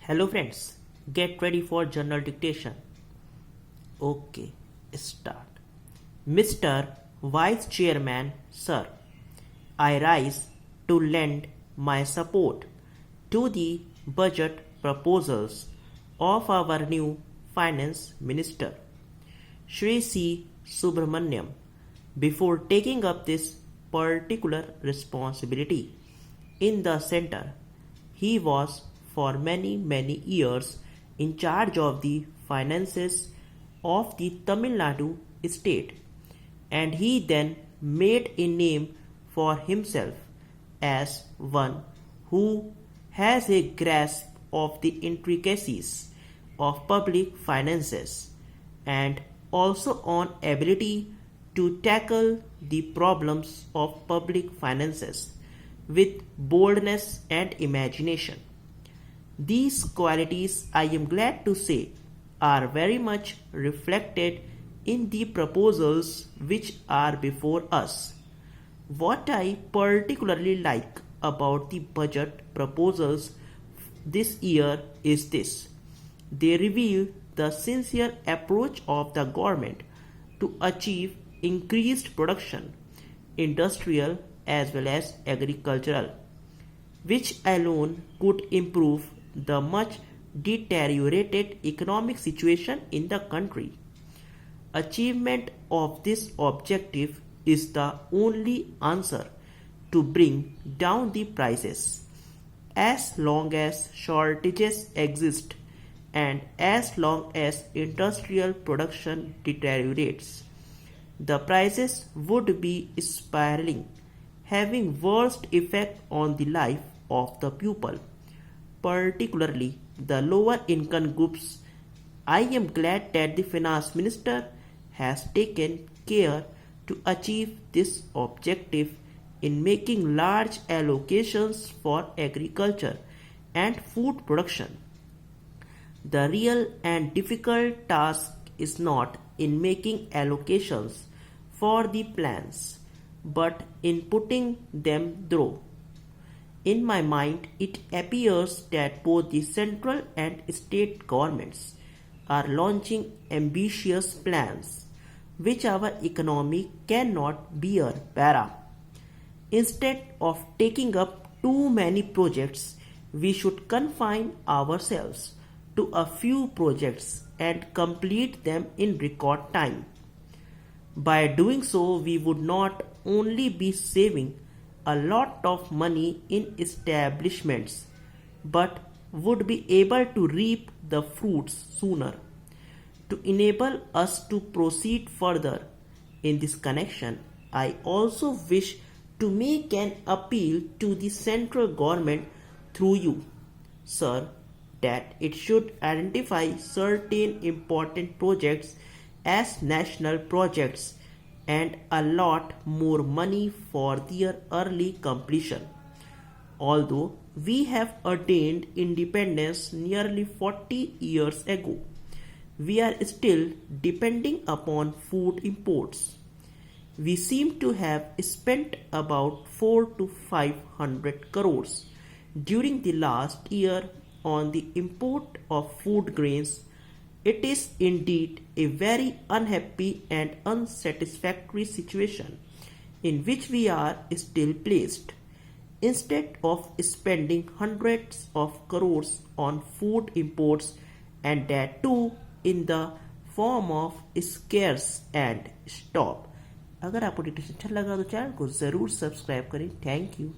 Hello friends, get ready for journal dictation. Okay, start. Mr. Vice Chairman, Sir, I rise to lend my support to the budget proposals of our new Finance Minister, Shri C. Subramaniam, before taking up this particular responsibility. In the center, he was for many years in charge of the finances of the Tamil Nadu state, and he then made a name for himself as one who has a grasp of the intricacies of public finances and also on ability to tackle the problems of public finances with boldness and imagination. These qualities, I am glad to say, are very much reflected in the proposals which are before us. What I particularly like about the budget proposals this year is this: they reveal the sincere approach of the government to achieve increased production, industrial as well as agricultural, which alone could improve the much deteriorated economic situation in the country. Achievement of this objective is the only answer to bring down the prices. As long as shortages exist and as long as industrial production deteriorates, the prices would be spiraling, having worst effect on the life of the people, particularly the lower income groups. I am glad that the finance minister has taken care to achieve this objective in making large allocations for agriculture and food production. The real and difficult task is not in making allocations for the plans, but in putting them through. In my mind, it appears that both the central and state governments are launching ambitious plans which our economy cannot bear para. Instead of taking up too many projects, we should confine ourselves to a few projects and complete them in record time. By doing so, we would not only be saving a lot of money in establishments, but would be able to reap the fruits sooner. To enable us to proceed further in this connection, I also wish to make an appeal to the central government through you, sir, that it should identify certain important projects as national projects and allot more money for their early completion. Although we have attained independence nearly 40 years ago, we are still depending upon food imports. We seem to have spent about 4 to 500 crores during the last year on the import of food grains. It is indeed a very unhappy and unsatisfactory situation in which we are still placed. Instead of spending hundreds of crores on food imports, and that too in the form of scarce and stop. अगर आपको detection अच्छा लगा तो channel को ज़रूर subscribe करें. Thank you.